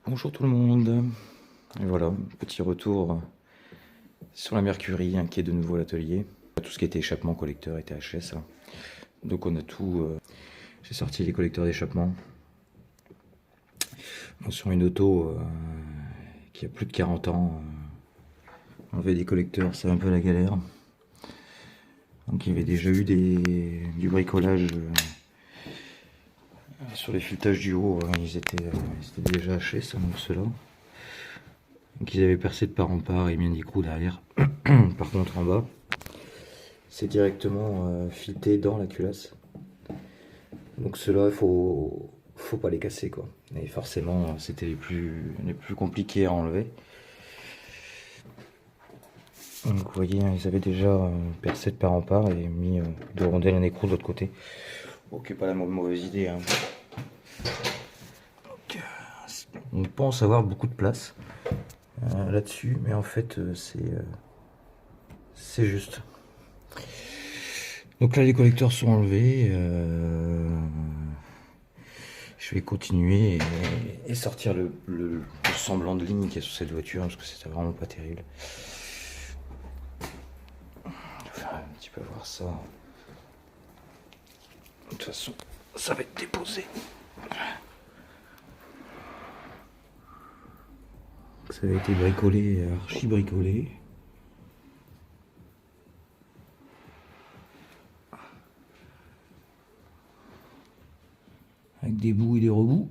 Bonjour tout le monde. Et voilà, petit retour sur la Mercury, qui est de nouveau à l'atelier. Tout ce qui était échappement, collecteur et THS. Là. Donc on a tout. J'ai sorti les collecteurs d'échappement. Sur une auto qui a plus de 40 ans, enlever des collecteurs, c'est un peu la galère. Donc il y avait déjà eu du bricolage sur les fileutages du haut. Ils étaient déjà hachés, ça, donc ceux-là. Donc ils avaient percé de part en part et mis un écrou derrière. Par contre en bas, c'est directement fileté dans la culasse. Donc ceux-là, il faut pas les casser quoi. Et forcément, c'était les plus compliqués à enlever. Donc vous voyez, ils avaient déjà percé de part en part et mis de rondelles un écrou de l'autre côté. Ok, pas la mauvaise idée. Hein. Donc, on pense avoir beaucoup de place là-dessus, mais en fait, c'est juste. Donc là, les collecteurs sont enlevés. Je vais continuer et sortir le semblant de ligne qu'il y a sur cette voiture parce que c'était vraiment pas terrible. Enfin, un petit peu voir ça. De toute façon, ça va être déposé. Ça a été bricolé, archi bricolé. Avec des bouts et des rebouts.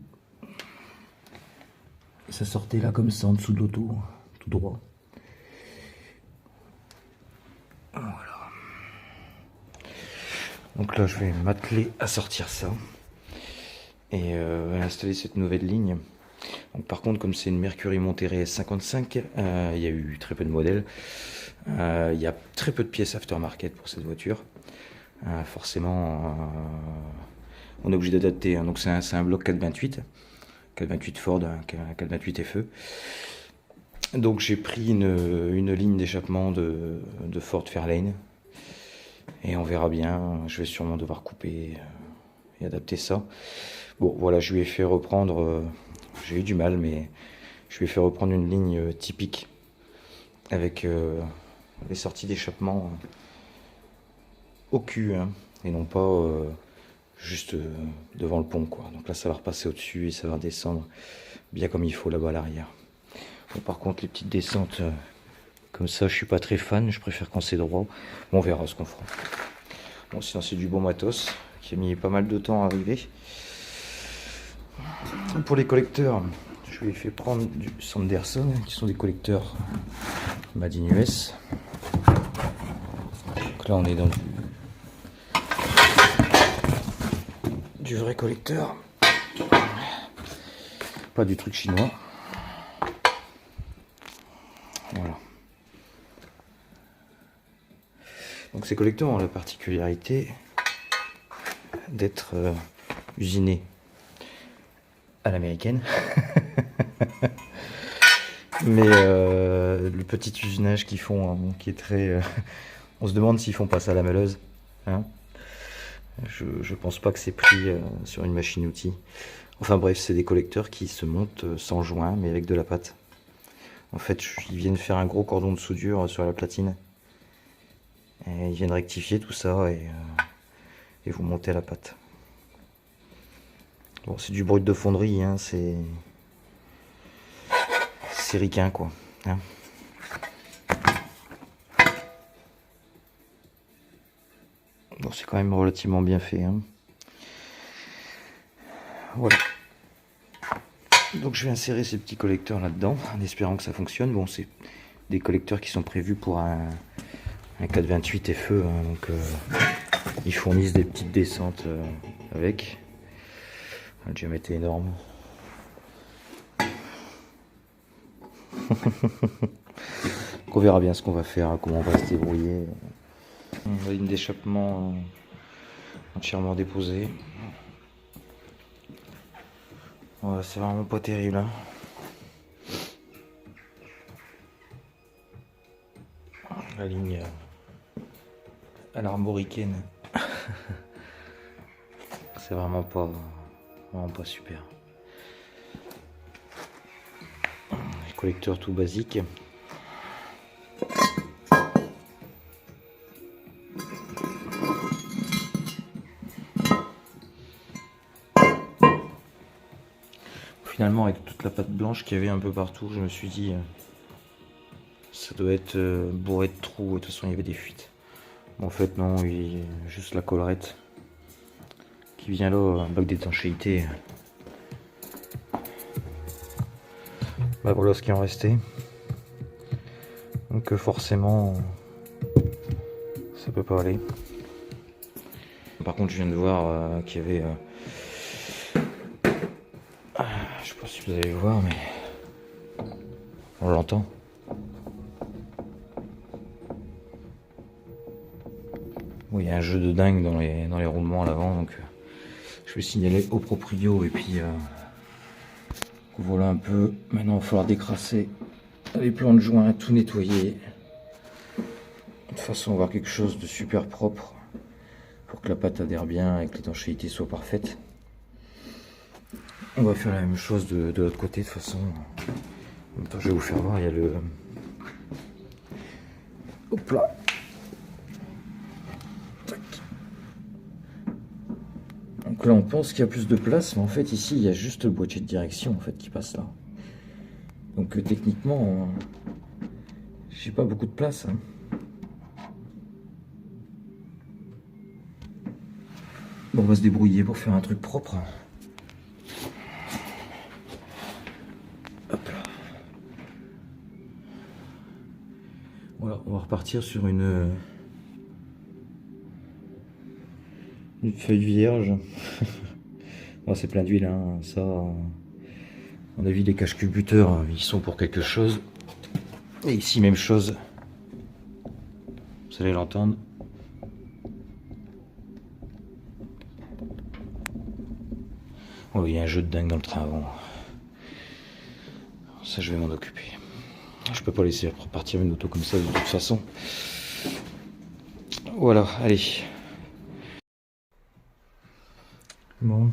Et ça sortait là comme ça en dessous de l'auto, tout droit. Voilà. Donc là, je vais m'atteler à sortir ça et installer cette nouvelle ligne. Donc, par contre, comme c'est une Mercury Monterey S55, il y a eu très peu de modèles. Il y a très peu de pièces aftermarket pour cette voiture. Forcément, on est obligé d'adapter. Hein. Donc c'est un bloc 428 Ford, un 428 FE. Donc j'ai pris une ligne d'échappement de Ford Fairlane. Et on verra bien. Je vais sûrement devoir couper et adapter ça. Bon, voilà, je lui ai fait reprendre. J'ai eu du mal, mais je lui ai fait reprendre une ligne typique avec les sorties d'échappement au cul, hein, et non pas juste devant le pont, quoi. Donc là, ça va repasser au-dessus et ça va descendre bien comme il faut là-bas à l'arrière. Bon, par contre, les petites descentes comme ça, je suis pas très fan. Je préfère quand c'est droit. Bon, on verra ce qu'on fera. Bon, sinon, c'est du bon matos qui a mis pas mal de temps à arriver. Pour les collecteurs, je lui ai fait prendre du Sanderson, qui sont des collecteurs Made in US. Donc là, on est dans du vrai collecteur, pas du truc chinois. Voilà. Donc ces collecteurs ont la particularité d'être usinés à l'américaine. Mais le petit usinage qu'ils font, hein, qui est très... on se demande s'ils font pas ça à la meuleuse. Hein, je pense pas que c'est pris sur une machine-outil. Enfin bref, c'est des collecteurs qui se montent sans joint, mais avec de la pâte. En fait, ils viennent faire un gros cordon de soudure sur la platine. Et ils viennent rectifier tout ça et vous monter à la pâte. Bon, c'est du brut de fonderie, hein, c'est ricain, quoi. Hein. Bon, c'est quand même relativement bien fait. Hein. Voilà. Donc je vais insérer ces petits collecteurs là-dedans, en espérant que ça fonctionne. Bon, c'est des collecteurs qui sont prévus pour un 428 FE, hein, donc ils fournissent des petites descentes avec. Le diamètre est énorme. On verra bien ce qu'on va faire, comment on va se débrouiller. La ligne d'échappement entièrement déposée. Voilà, c'est vraiment pas terrible. Hein. La ligne à l'armoricaine. C'est vraiment pas super. Collecteur tout basique. Finalement, avec toute la pâte blanche qu'il y avait un peu partout, je me suis dit ça doit être bourré de trous. De toute façon, il y avait des fuites. Bon, en fait, non, il y a juste la collerette qui vient là, un bac d'étanchéité. Bah, voilà ce qui en restait. Donc, forcément, ça peut pas aller. Par contre, je viens de voir qu'il y avait. Je sais pas si vous allez le voir, mais on l'entend. Bon, il y a un jeu de dingue dans les roulements à l'avant, donc je vais signaler au proprio et puis voilà un peu. Maintenant, il va falloir décrasser les plans de joint, tout nettoyer. De toute façon, avoir quelque chose de super propre pour que la pâte adhère bien et que l'étanchéité soit parfaite. On va faire la même chose de l'autre côté de toute façon. En même temps, je vais vous faire voir, il y a le... Hop là. Tac. Donc là, on pense qu'il y a plus de place, mais en fait, ici, il y a juste le boîtier de direction en fait qui passe là. Donc techniquement, j'ai pas beaucoup de place. Hein. Bon, on va se débrouiller pour faire un truc propre. Hop là. Voilà, on va repartir sur une feuille vierge. Bon, c'est plein d'huile, hein. Ça, à mon avis, les cache-culbuteurs, ils sont pour quelque chose. Et ici, même chose. Vous allez l'entendre. Oh, il y a un jeu de dingue dans le train avant. Ça, je vais m'en occuper. Je peux pas laisser partir une auto comme ça de toute façon. Voilà, allez. Bon,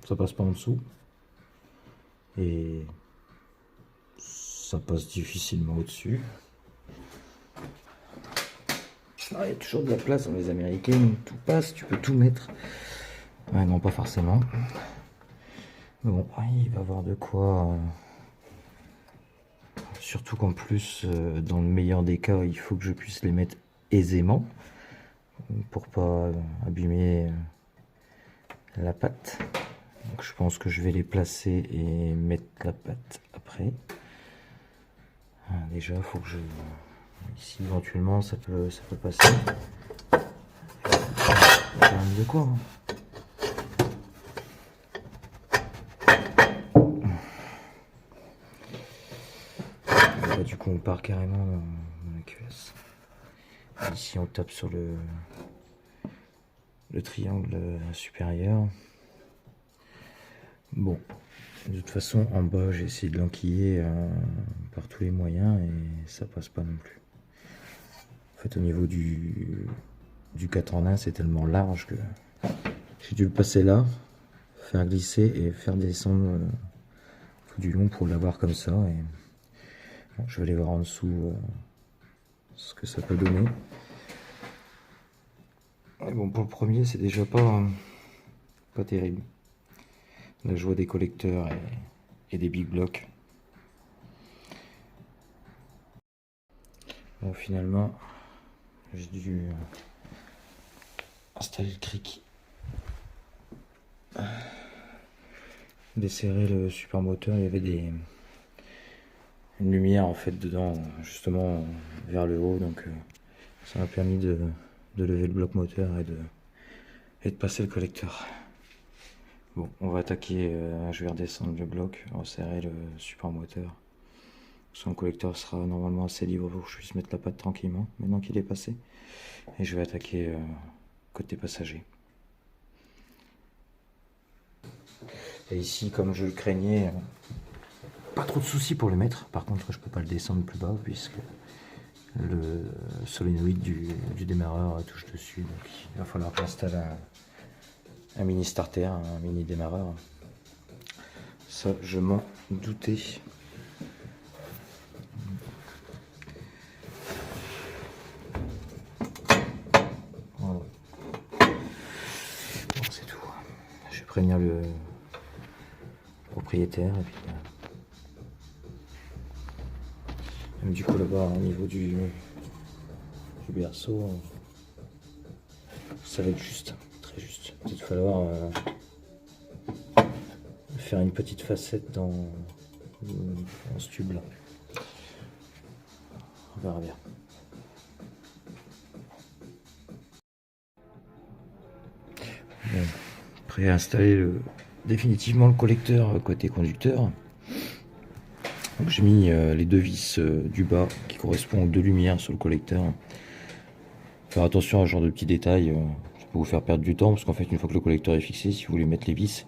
ça passe pas en dessous. Et ça passe difficilement au-dessus. Ah, il y a toujours de la place dans les américaines, tout passe, tu peux tout mettre. Ouais, non, pas forcément. Mais bon, il va y avoir de quoi. Surtout qu'en plus, dans le meilleur des cas, il faut que je puisse les mettre aisément pour pas abîmer la pâte. Donc je pense que je vais les placer et mettre la pâte après. Déjà, il faut que je... Ici, éventuellement, ça peut passer. Il y a quand même de quoi. Hein. Là, du coup, on part carrément dans la cuisse. Ici, on tape sur le triangle supérieur. Bon, de toute façon, en bas, j'ai essayé de l'enquiller par tous les moyens et ça passe pas non plus. En fait, au niveau du 4 en 1, c'est tellement large que j'ai dû le passer là, faire glisser et faire descendre tout du long pour l'avoir comme ça. Et bon, je vais aller voir en dessous ce que ça peut donner. Et bon, pour le premier, c'est déjà pas terrible. Là, je vois des collecteurs et des big blocks. Bon, finalement, j'ai dû installer le cric, desserrer le supermoteur. Il y avait une lumière en fait dedans, justement vers le haut, donc ça m'a permis de lever le bloc moteur et de passer le collecteur. Bon, on va attaquer, je vais redescendre le bloc, resserrer le supermoteur. Son collecteur sera normalement assez libre pour que je puisse mettre la pâte tranquillement, maintenant qu'il est passé. Et je vais attaquer côté passager. Et ici, comme je le craignais, pas trop de soucis pour le mettre. Par contre, je peux pas le descendre plus bas puisque le solénoïde du démarreur touche dessus. Donc il va falloir que j'installe un mini starter, un mini démarreur. Ça, je m'en doutais. prévenir le propriétaire. Et puis, même du coup là-bas au niveau du berceau, ça va être juste, très juste. Il va falloir faire une petite facette dans ce tube là. On verra bien. Bon, prêt à installer définitivement le collecteur côté conducteur. Donc j'ai mis les deux vis du bas qui correspondent aux deux lumières sur le collecteur. Faire attention à ce genre de petits détails, ça peut vous faire perdre du temps parce qu'en fait une fois que le collecteur est fixé, si vous voulez mettre les vis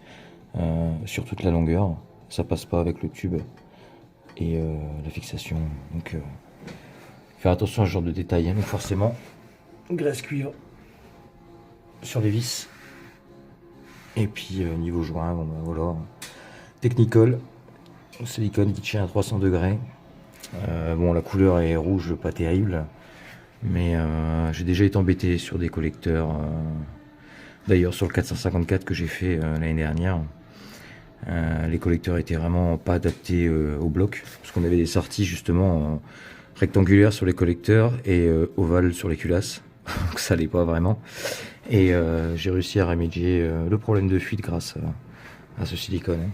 sur toute la longueur, ça passe pas avec le tube et la fixation. Donc faire attention à ce genre de détails, hein. Donc forcément graisse cuivre sur les vis. Et puis niveau joint, bon ben voilà, Technicolor silicone qui tient à 300 degrés. Bon, la couleur est rouge, pas terrible, mais j'ai déjà été embêté sur des collecteurs. D'ailleurs, sur le 454 que j'ai fait l'année dernière, les collecteurs étaient vraiment pas adaptés au bloc, parce qu'on avait des sorties justement rectangulaires sur les collecteurs et ovales sur les culasses, donc ça allait pas vraiment. Et j'ai réussi à remédier le problème de fuite grâce à ce silicone.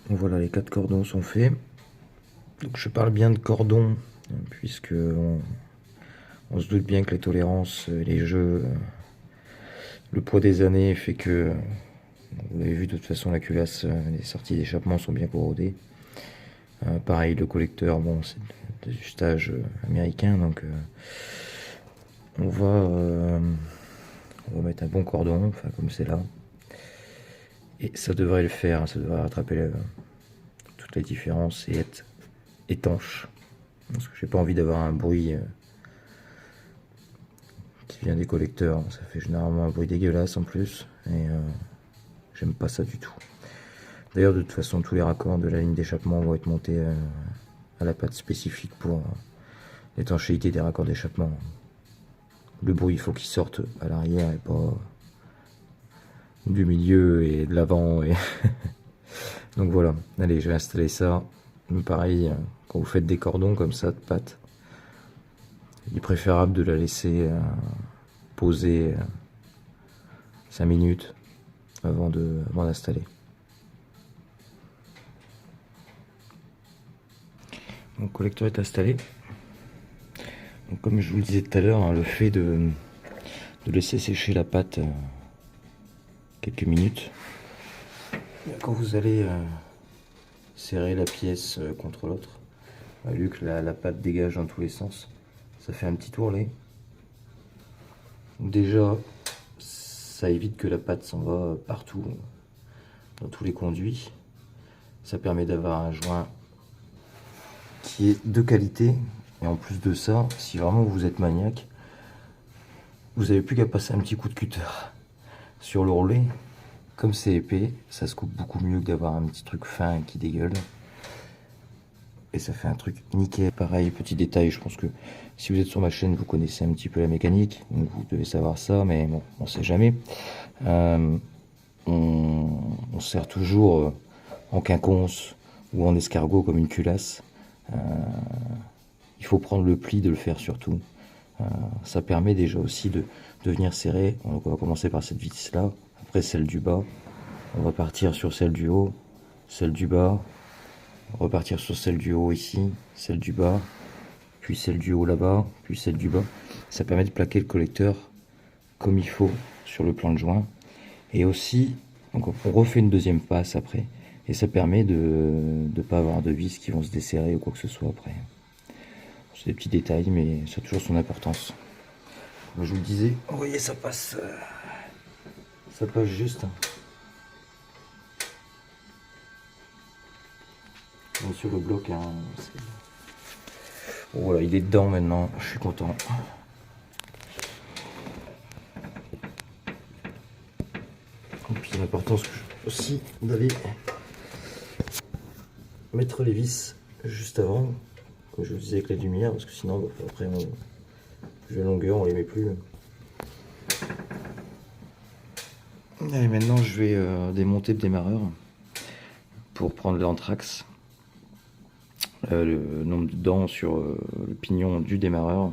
Donc voilà, les 4 cordons sont faits. Donc je parle bien de cordons, puisque on se doute bien que les tolérances, les jeux, le poids des années fait que, vous l'avez vu de toute façon, la culasse, les sorties d'échappement sont bien corrodées. Pareil, le collecteur, bon, c'est du stage américain, donc on va mettre un bon cordon, enfin comme c'est là. Et ça devrait le faire, ça devrait rattraper toutes les différences et être étanche. Parce que j'ai pas envie d'avoir un bruit qui vient des collecteurs. Ça fait généralement un bruit dégueulasse en plus. Et j'aime pas ça du tout. D'ailleurs, de toute façon, tous les raccords de la ligne d'échappement vont être montés à la patte spécifique pour l'étanchéité des raccords d'échappement. Le bruit, il faut qu'il sorte à l'arrière et pas du milieu et de l'avant. Et donc voilà, allez, je vais installer ça. Mais pareil, quand vous faites des cordons comme ça de pâte, il est préférable de la laisser poser 5 minutes avant d'installer. Donc, le collecteur est installé. Donc, comme je vous le disais tout à l'heure, hein, le fait de laisser sécher la pâte quelques minutes, quand vous allez serrer la pièce contre l'autre, vu que la pâte dégage dans tous les sens, ça fait un petit tourlet. Donc déjà, ça évite que la pâte s'en va partout, dans tous les conduits. Ça permet d'avoir un joint qui est de qualité. Et en plus de ça, si vraiment vous êtes maniaque, vous n'avez plus qu'à passer un petit coup de cutter sur le roulet. Comme c'est épais, ça se coupe beaucoup mieux que d'avoir un petit truc fin qui dégueule. Et ça fait un truc nickel. Pareil, petit détail, je pense que si vous êtes sur ma chaîne, vous connaissez un petit peu la mécanique. Donc vous devez savoir ça, mais bon, on sait jamais. On sert toujours en quinconce ou en escargot comme une culasse. Il faut prendre le pli de le faire surtout. Ça permet déjà aussi de venir serrer. Donc on va commencer par cette vis là, après celle du bas. On va partir sur celle du haut, celle du bas. Repartir sur celle du haut ici, celle du bas, puis celle du haut là-bas, puis celle du bas. Ça permet de plaquer le collecteur comme il faut sur le plan de joint. Et aussi, donc on refait une deuxième passe après. Et ça permet de ne pas avoir de vis qui vont se desserrer ou quoi que ce soit après. C'est des petits détails, mais ça a toujours son importance. Comme je vous le disais, vous voyez, ça passe juste. Bien sûr, le bloc, hein, bon, voilà, il est dedans maintenant, je suis content. Et puis l'importance aussi d'aller mettre les vis juste avant, comme je vous disais avec la lumière, parce que sinon après vu la longueur on les met plus. Et maintenant je vais démonter le démarreur pour prendre l'anthrax, le nombre de dents sur le pignon du démarreur,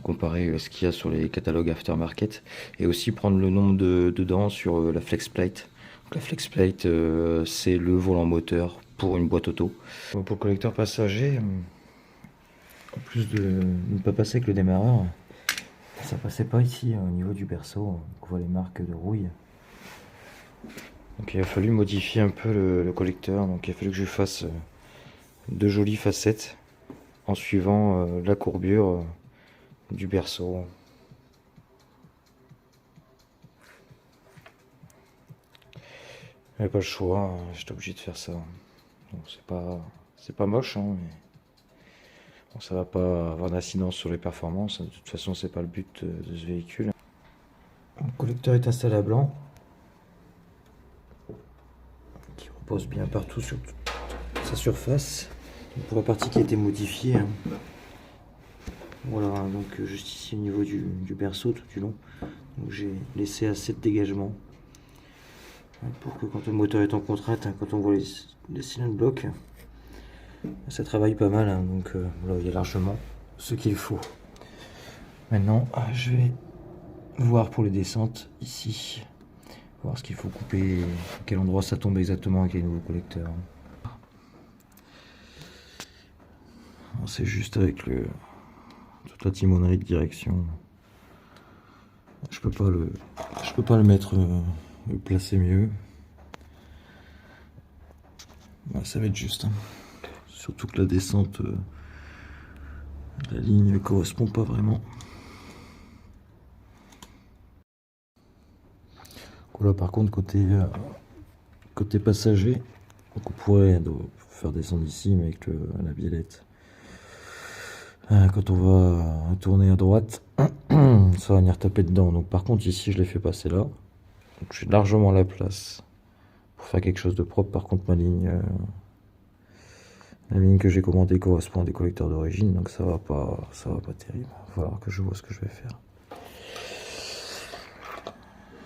comparer ce qu'il y a sur les catalogues aftermarket, et aussi prendre le nombre de dents sur la flex plate. Donc, la flex plate, c'est le volant moteur pour une boîte auto. Pour le collecteur passager, en plus de ne pas passer avec le démarreur, ça passait pas ici au niveau du berceau. On voit les marques de rouille. Donc il a fallu modifier un peu le collecteur. Donc il a fallu que je fasse de jolies facettes en suivant la courbure du berceau. J'avais pas le choix, hein, j'étais obligé de faire ça. C'est pas moche, hein, mais bon, ça va pas avoir d'incidence sur les performances. De toute façon, c'est pas le but de ce véhicule. Le collecteur est installé à blanc, qui repose bien partout sur toute sa surface. Donc pour la partie qui a été modifiée, hein. Voilà, donc juste ici au niveau du berceau tout du long, j'ai laissé assez de dégagement pour que quand le moteur est en contrainte, hein, quand on voit les cylindres blocs, ça travaille pas mal, hein, donc voilà, il y a largement ce qu'il faut. Maintenant, je vais voir pour les descentes ici, voir ce qu'il faut couper, à quel endroit ça tombe exactement avec les nouveaux collecteurs. C'est juste avec toute la timonerie de direction. Je peux pas le mettre, le placer mieux. Ouais, ça va être juste, hein. Surtout que la descente, la ligne ne correspond pas vraiment. Voilà, par contre côté passager, donc on pourrait faire descendre ici, mais avec la biellette. Quand on va tourner à droite, ça va venir taper dedans. Donc par contre ici je l'ai fait passer là. Donc j'ai largement la place pour faire quelque chose de propre. Par contre la ligne que j'ai commandée correspond à des collecteurs d'origine, donc ça va pas terrible. Il va falloir que je vois ce que je vais faire.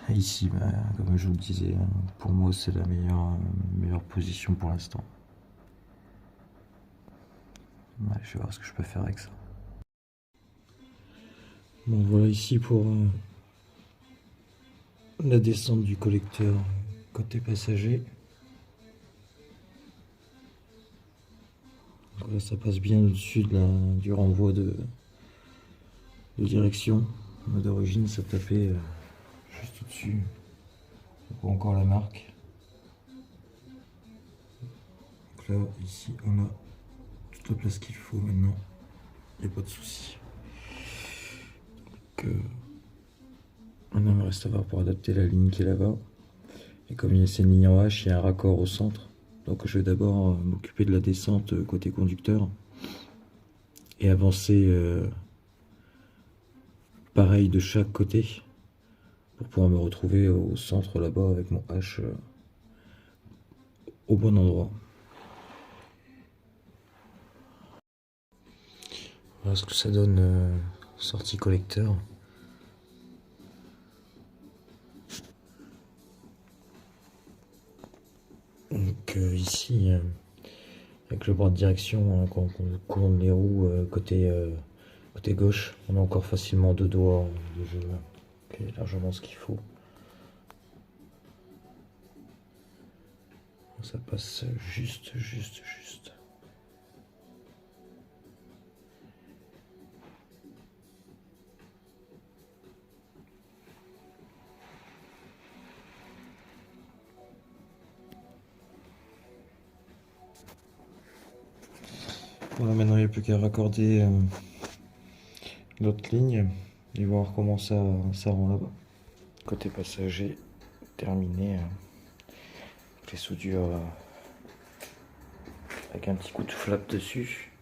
Et ici, comme je vous le disais, pour moi c'est la meilleure position pour l'instant. Ouais, je vais voir ce que je peux faire avec ça. Bon, voilà ici pour la descente du collecteur côté passager. Donc là, ça passe bien au-dessus du renvoi de direction. D'origine, ça tapait juste au-dessus. On voit encore la marque. Donc là, ici, on a toute la place qu'il faut maintenant. Il n'y a pas de souci. Donc, maintenant, il me reste à voir pour adapter la ligne qui est là-bas. Et comme c'est une ligne en H, il y a un raccord au centre. Donc je vais d'abord m'occuper de la descente côté conducteur et avancer pareil de chaque côté pour pouvoir me retrouver au centre là-bas avec mon H au bon endroit. Voilà ce que ça donne sortie collecteur. Donc ici, avec le bras de direction, hein, quand on tourne les roues côté gauche, on a encore facilement 2 doigts de jeu, qui est largement ce qu'il faut. Ça passe juste. Voilà, maintenant il n'y a plus qu'à raccorder l'autre ligne et voir comment ça rend là-bas. Côté passager, terminé. Les soudures avec un petit coup de flap dessus.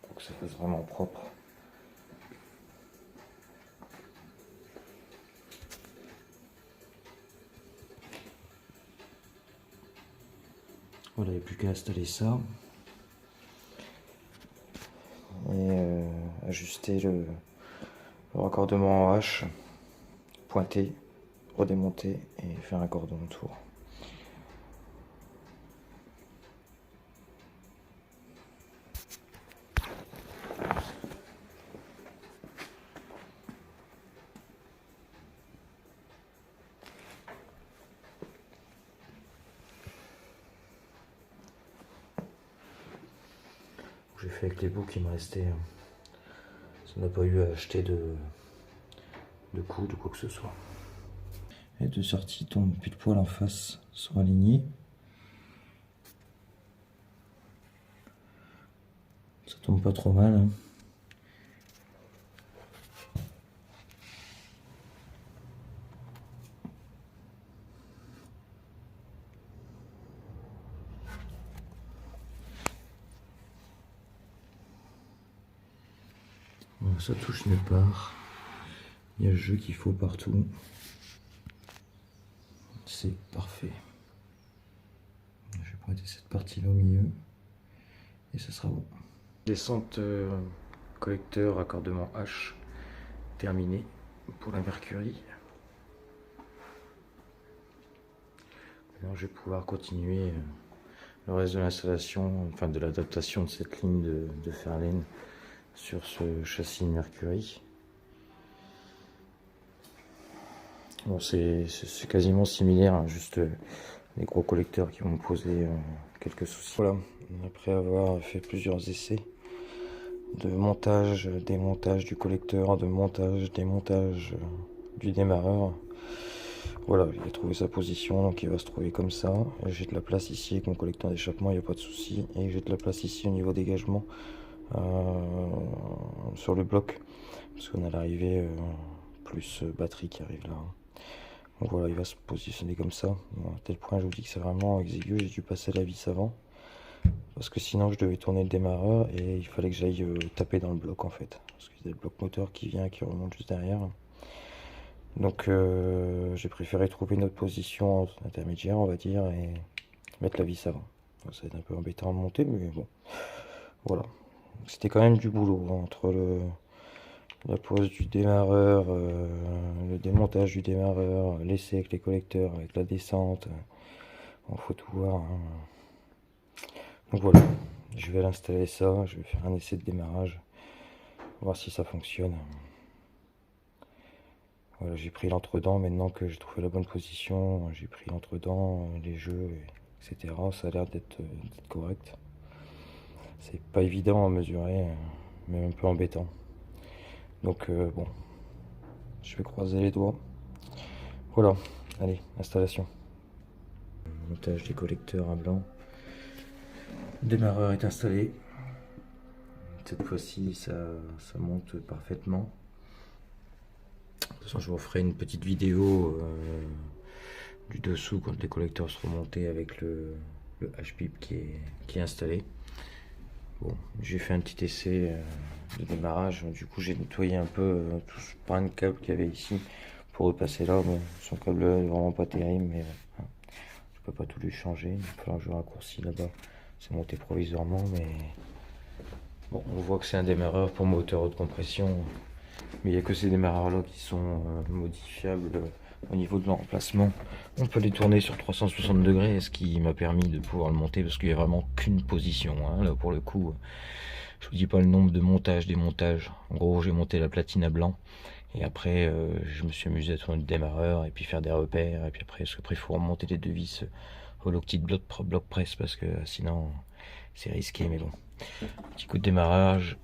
Pour que ça fasse vraiment propre. Voilà, il n'y a plus qu'à installer ça et ajuster Le raccordement en H, pointer, redémonter et faire un cordon autour. J'ai fait avec les bouts qui me restaient. Ça n'a pas eu à acheter de coude ou quoi que ce soit. Les deux sorties tombent pile poil en face, sont alignées. Ça tombe pas trop mal. Hein. Bon, ça touche nulle part. Il y a le jeu qu'il faut partout. C'est parfait. Je vais pointer cette partie-là au milieu. Et ça sera bon. Descente collecteur, raccordement H terminé pour la Mercury. Maintenant je vais pouvoir continuer le reste de l'installation, enfin de l'adaptation de cette ligne de Fairlane sur ce châssis Mercury. Bon, c'est quasiment similaire, hein, juste les gros collecteurs qui vont me poser quelques soucis. Voilà, après avoir fait plusieurs essais de montage, démontage du collecteur, de montage, démontage du démarreur, voilà, il a trouvé sa position, donc il va se trouver comme ça. J'ai de la place ici avec mon collecteur d'échappement, il n'y a pas de souci. Et j'ai de la place ici au niveau dégagement sur le bloc, parce qu'on a l'arrivée plus batterie qui arrive là. Donc voilà, il va se positionner comme ça. À tel point, je vous dis que c'est vraiment exigu. J'ai dû passer la vis avant, parce que sinon je devais tourner le démarreur et il fallait que j'aille taper dans le bloc en fait, parce qu'il y a le bloc moteur qui vient, qui remonte juste derrière. Donc j'ai préféré trouver une autre position intermédiaire, on va dire, et mettre la vis avant. Ça va être un peu embêtant à monter, mais bon, voilà. C'était quand même du boulot entre la pose du démarreur, le démontage du démarreur, l'essai avec les collecteurs, avec la descente. Bon, faut tout voir. Hein. Donc voilà, je vais l'installer ça, je vais faire un essai de démarrage, voir si ça fonctionne. Voilà, j'ai pris l'entre-dents, maintenant que j'ai trouvé la bonne position, j'ai pris l'entre-dents, les jeux, etc. Ça a l'air d'être correct. C'est pas évident à mesurer, mais un peu embêtant. Donc bon, je vais croiser les doigts. Voilà, allez, installation. Montage des collecteurs à blanc. Le démarreur est installé. Cette fois-ci, ça monte parfaitement. De toute façon, je vous ferai une petite vidéo du dessous quand les collecteurs seront montés avec le H-Pip qui est installé. Bon, j'ai fait un petit essai de démarrage. Du coup, j'ai nettoyé un peu tout ce brin de câble qu'il y avait ici pour repasser là. Bon, son câble est vraiment pas terrible, mais je peux pas tout lui changer. Il va falloir que je raccourcis là-bas. C'est monté provisoirement, mais bon, on voit que c'est un démarreur pour moteur haute compression. Mais il n'y a que ces démarreurs-là qui sont modifiables au niveau de l'emplacement. On peut les tourner sur 360 degrés, ce qui m'a permis de pouvoir le monter, parce qu'il n'y a vraiment qu'une position. Hein. Là, pour le coup, je vous dis pas le nombre de montages, démontages. En gros, j'ai monté la platine à blanc. Et après, je me suis amusé à tourner le démarreur, et puis faire des repères. Et puis après, il faut remonter les deux vis au petit bloc press, parce que sinon, c'est risqué. Mais bon, petit coup de démarrage.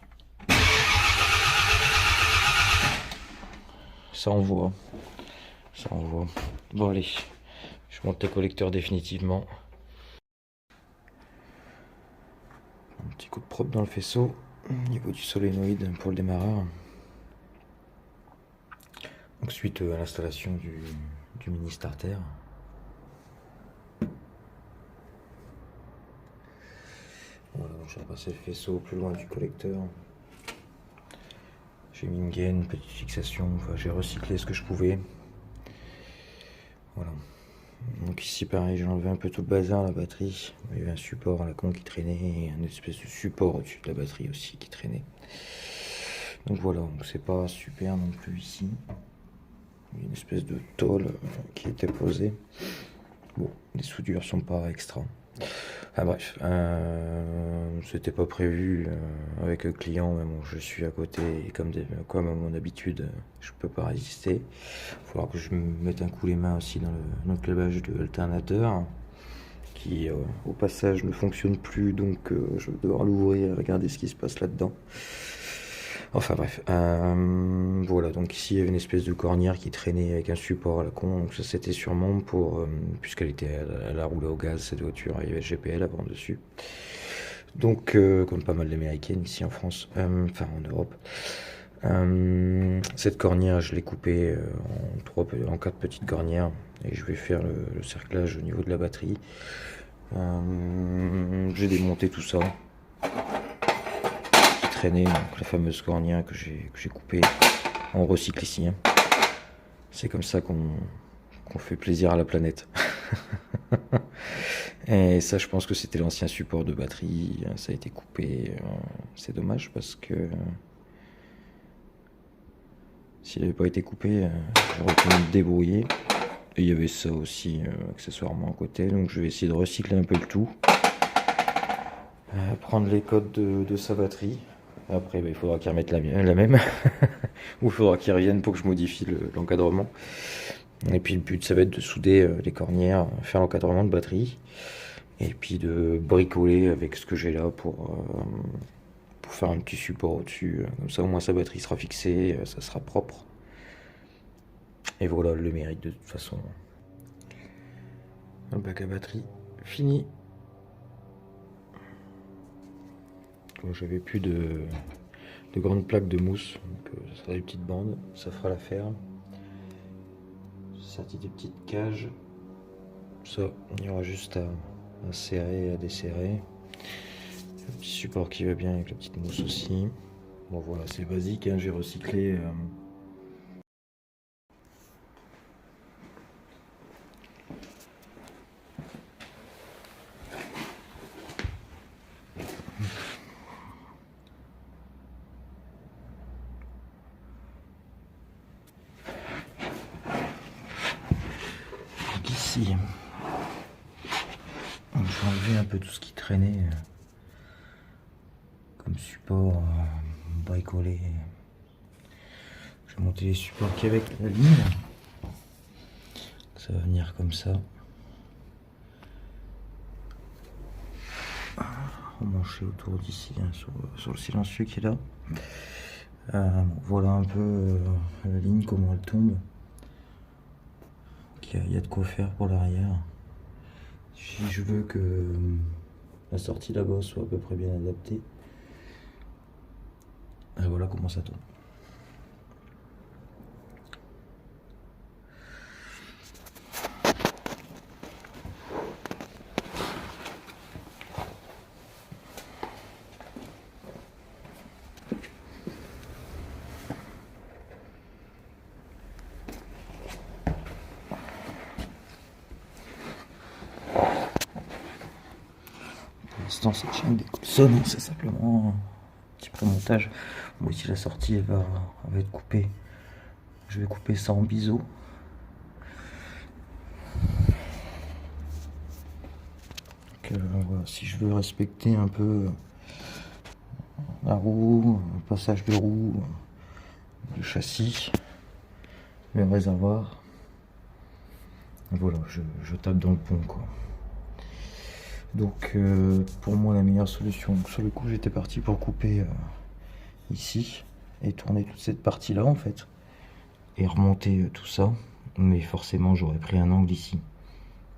Ça envoie. Ça envoie. Bon allez, je monte les collecteurs définitivement. Un petit coup de propre dans le faisceau au niveau du solénoïde pour le démarreur. Donc suite à l'installation du mini starter. Voilà, donc je vais passer le faisceau plus loin du collecteur. J'ai mis une gaine, une petite fixation, enfin j'ai recyclé ce que je pouvais. Voilà. Donc ici pareil, j'ai enlevé un peu tout le bazar, la batterie. Il y avait un support à la con qui traînait, et un espèce de support au-dessus de la batterie aussi qui traînait. Donc voilà, donc c'est pas super non plus ici. Il y a une espèce de tôle qui était posée. Bon, les soudures sont pas extra. Enfin bref, c'était pas prévu avec le client, mais bon, je suis à côté et comme à mon habitude, je peux pas résister. Il va falloir que je me mette un coup les mains aussi dans le clavage de l'alternateur qui au passage ne fonctionne plus, donc je vais devoir l'ouvrir et regarder ce qui se passe là-dedans. Enfin bref, voilà, donc ici il y avait une espèce de cornière qui traînait avec un support à la con, donc ça c'était sûrement pour, elle a roulé au gaz cette voiture, il y avait le GPL avant dessus. Donc comme pas mal d'américaines ici en France, enfin en Europe. Cette cornière je l'ai coupée en 4 petites cornières et je vais faire le cerclage au niveau de la batterie. J'ai démonté tout ça. Traîner, donc la fameuse cornière que j'ai coupée. On recycle ici. Hein. C'est comme ça qu'on fait plaisir à la planète. Et ça, je pense que c'était l'ancien support de batterie. Ça a été coupé. C'est dommage parce que s'il n'avait pas été coupé, j'aurais pu me débrouiller. Et il y avait ça aussi accessoirement à côté. Donc je vais essayer de recycler un peu le tout. Prendre les codes de sa batterie. Après, il faudra qu'ils remettent la même. Ou il faudra qu'ils reviennent pour que je modifie l'encadrement. Et puis le but, ça va être de souder les cornières, faire l'encadrement de batterie. Et puis de bricoler avec ce que j'ai là pour faire un petit support au-dessus. Comme ça, au moins, sa batterie sera fixée, ça sera propre. Et voilà le mérite de toute façon. Le bac à batterie, fini. J'avais plus de grandes plaques de mousse, donc ça sera des petites bandes, ça fera l'affaire. Sorti des petites cages, ça il y aura juste à serrer et à desserrer. Un petit support qui va bien avec la petite mousse aussi. Bon voilà, c'est basique, hein, j'ai recyclé. Ici, je vais enlever un peu tout ce qui traînait comme support bricolé. Je vais monter les supports qui avec la ligne. Ça va venir comme ça. Remancher autour d'ici hein, sur le silencieux qui est là. Voilà un peu la ligne, comment elle tombe. Il y a de quoi faire pour l'arrière. Si je veux que la sortie là-bas soit à peu près bien adaptée. Et voilà comment ça tombe. Pour l'instant, c'est chaîne des coulsonnes, c'est simplement un petit pré-montage. Bon, ici, la sortie elle va être coupée. Je vais couper ça en biseau. Voilà, si je veux respecter un peu la roue, le passage de roue, le châssis, le réservoir, voilà, je tape dans le pont quoi. Donc pour moi la meilleure solution, sur le coup j'étais parti pour couper ici et tourner toute cette partie là en fait et remonter tout ça, mais forcément j'aurais pris un angle ici,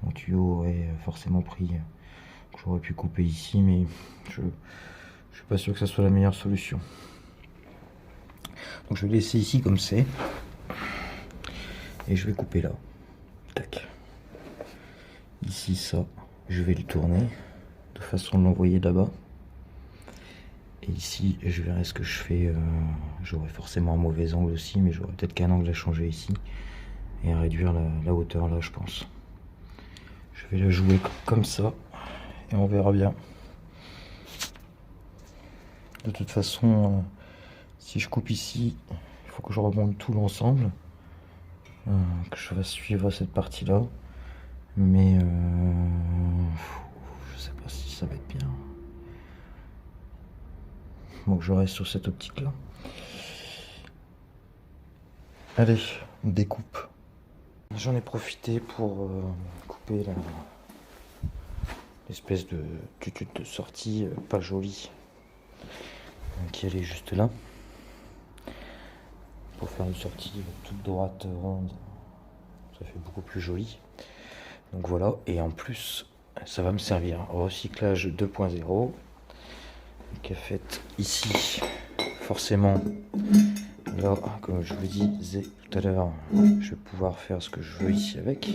mon tuyau aurait forcément pris, j'aurais pu couper ici, mais je suis pas sûr que ça soit la meilleure solution. Donc je vais laisser ici comme c'est et je vais couper là, tac, ici ça. Je vais le tourner de façon de l'envoyer là-bas. Et ici, je verrai ce que je fais. J'aurai forcément un mauvais angle aussi, mais j'aurai peut-être qu'un angle à changer ici. Et à réduire la hauteur là, je pense. Je vais la jouer comme ça. Et on verra bien. De toute façon, Si je coupe ici, il faut que je remonte tout l'ensemble, que je fasse suivre cette partie-là. Mais je sais pas si ça va être bien. Donc je reste sur cette optique-là. Allez, découpe. J'en ai profité pour couper l'espèce de tutu de sortie pas jolie qui allait juste là. Pour faire une sortie toute droite, ronde, ça fait beaucoup plus joli. Donc voilà, et en plus, ça va me servir. Recyclage 2.0 qui est fait ici, forcément. Là, comme je vous disais tout à l'heure, je vais pouvoir faire ce que je veux ici avec.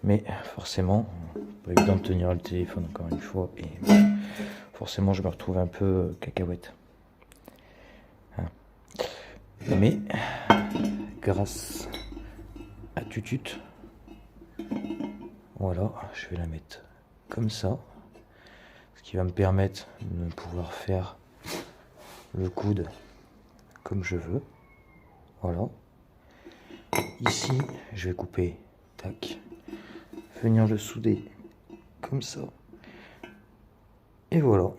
Mais forcément, pas évident de tenir le téléphone encore une fois. Et forcément, je me retrouve un peu cacahuète. Mais grâce à Tutut, voilà, je vais la mettre comme ça. Ce qui va me permettre de pouvoir faire le coude comme je veux. Voilà. Ici, je vais couper, tac, venir le souder comme ça. Et voilà.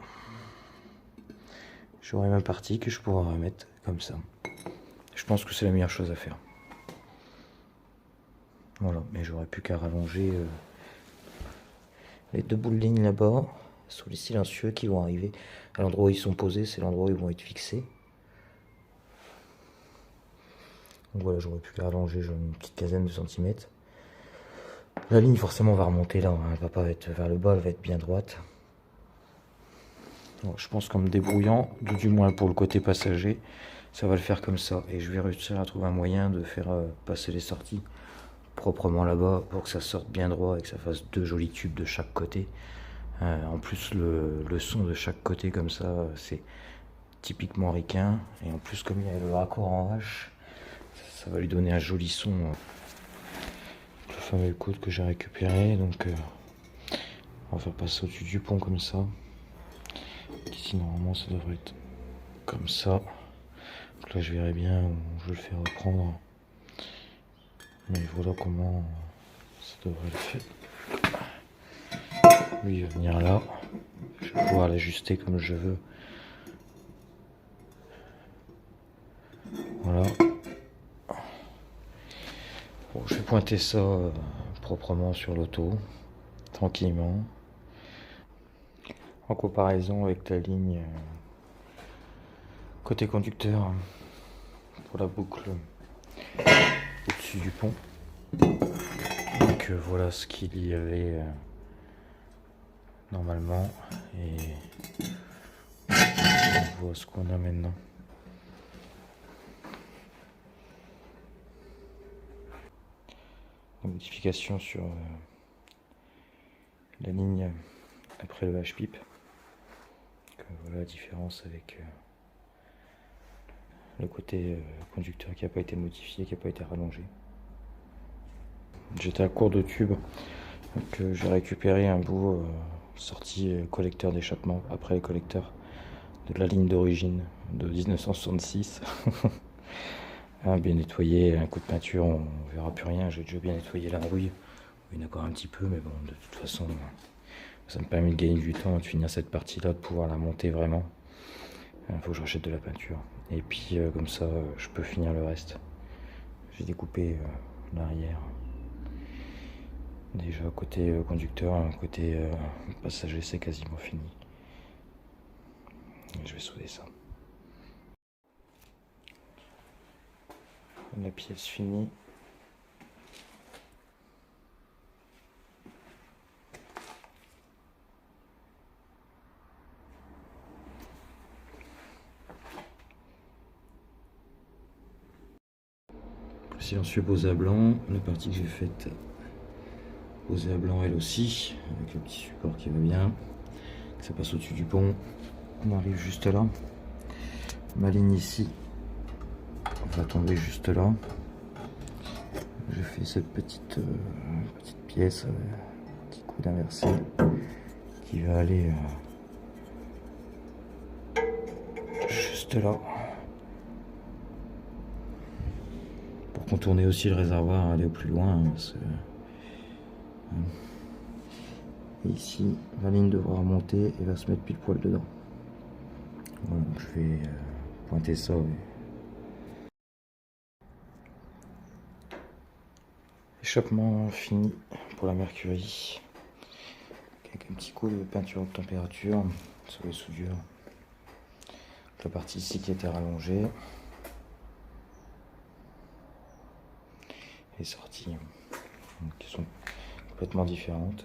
J'aurai ma partie que je pourrai remettre comme ça. Je pense que c'est la meilleure chose à faire. Voilà, mais j'aurais plus qu'à rallonger les deux bouts de ligne là-bas sur les silencieux qui vont arriver à l'endroit où ils sont posés, c'est l'endroit où ils vont être fixés. Donc voilà, j'aurais plus qu'à rallonger une petite quinzaine de centimètres. La ligne forcément va remonter là, hein. Elle va pas être vers le bas, elle va être bien droite. Donc, je pense qu'en me débrouillant, du moins pour le côté passager, ça va le faire comme ça. Et je vais réussir à trouver un moyen de faire passer les sorties proprement là-bas pour que ça sorte bien droit et que ça fasse deux jolis tubes de chaque côté. En plus, le son de chaque côté comme ça, c'est typiquement ricain. Et en plus, comme il y a le raccord en H, ça va lui donner un joli son. Le fameux coude que j'ai récupéré. Donc, on va faire passer au-dessus du pont comme ça. Ici, normalement, ça devrait être comme ça. Donc là, je verrai bien où je vais le faire reprendre. Mais voilà comment ça devrait le faire. Lui, il va venir là. Je vais pouvoir l'ajuster comme je veux. Voilà. Bon, je vais pointer ça proprement sur l'auto, tranquillement. En comparaison avec la ligne côté conducteur pour la boucle au-dessus du pont. Donc voilà ce qu'il y avait normalement et on voit ce qu'on a maintenant. La modification sur la ligne après le H-pipe. Voilà la différence avec le côté conducteur qui n'a pas été modifié, qui n'a pas été rallongé. J'étais à court de tube, donc j'ai récupéré un bout sorti collecteur d'échappement après le collecteur de la ligne d'origine de 1966. Bien nettoyé, un coup de peinture, on verra plus rien. J'ai déjà bien nettoyé la rouille, il y en a encore un petit peu, mais bon, de toute façon, ça me permet de gagner du temps, de finir cette partie-là, de pouvoir la monter vraiment. Il faut que je rachète de la peinture. Et puis comme ça, je peux finir le reste. J'ai découpé l'arrière. Déjà côté conducteur, côté passager, c'est quasiment fini. Et je vais souder ça. La pièce finie. Silencieux posé à blanc, la partie que j'ai faite posée à blanc elle aussi, avec le petit support qui va bien, ça passe au-dessus du pont, on arrive juste là, ma ligne ici va tomber juste là, je fais cette petite pièce, petit coude inversé qui va aller juste là, contourner aussi le réservoir, aller au plus loin. Parce que, et ici, la ligne devra remonter et va se mettre pile poil dedans. Voilà, donc je vais pointer ça. Échappement fini pour la Mercury. Avec un petit coup de peinture de température sur les soudures. La partie ici qui était rallongée. Les sorties qui sont complètement différentes.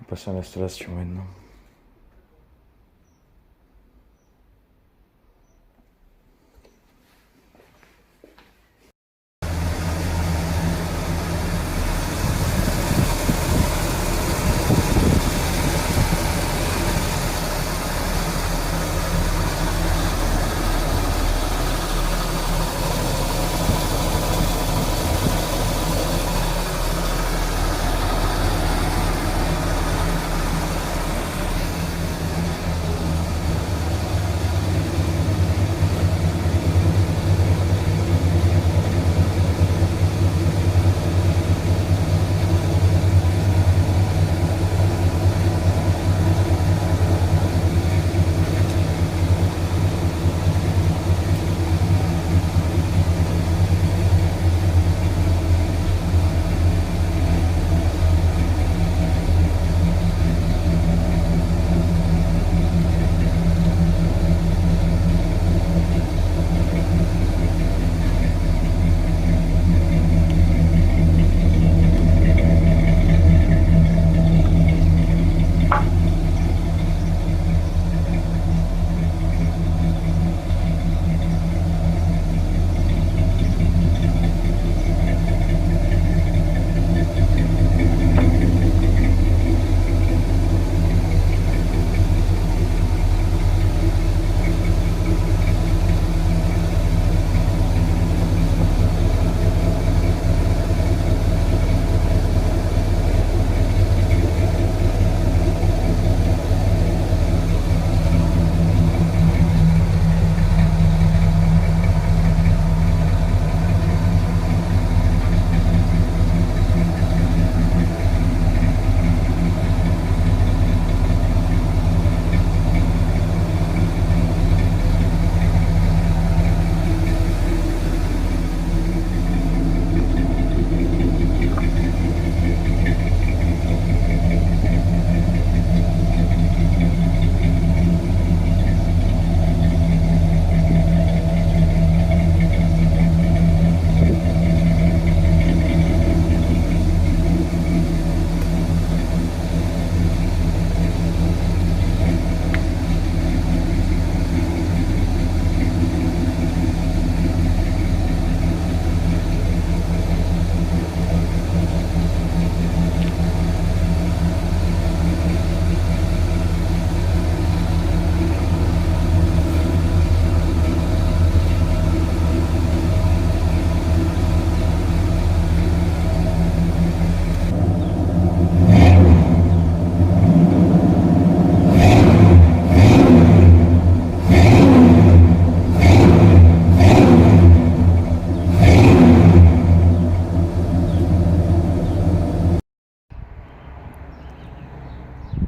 On passe à l'installation maintenant.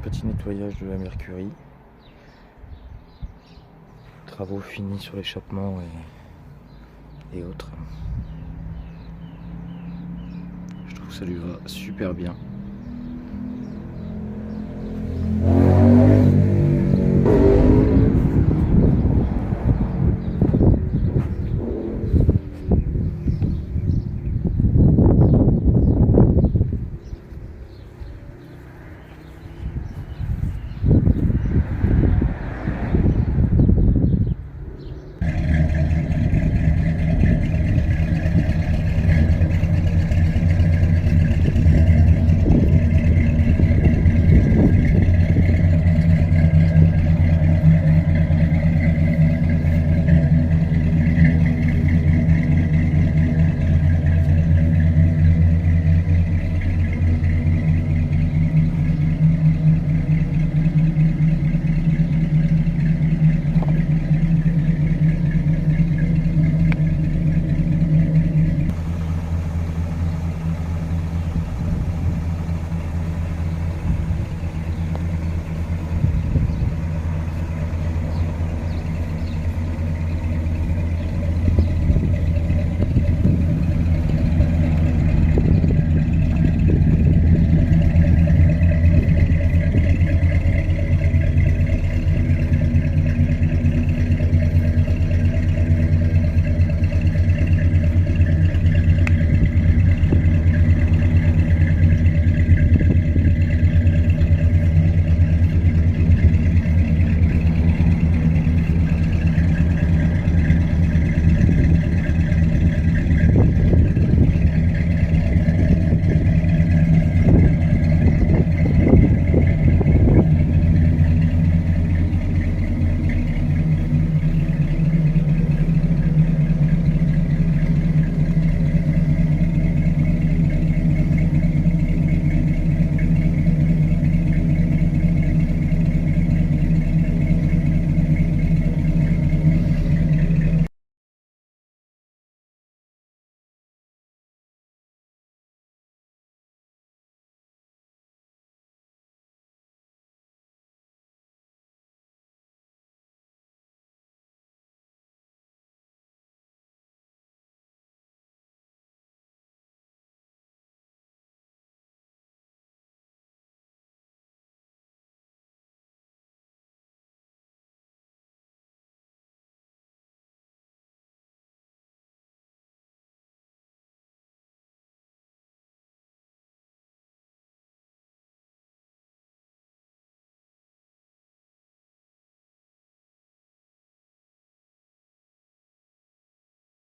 Petit nettoyage de la Mercury. Travaux finis sur l'échappement et autres. Je trouve que ça lui va super bien.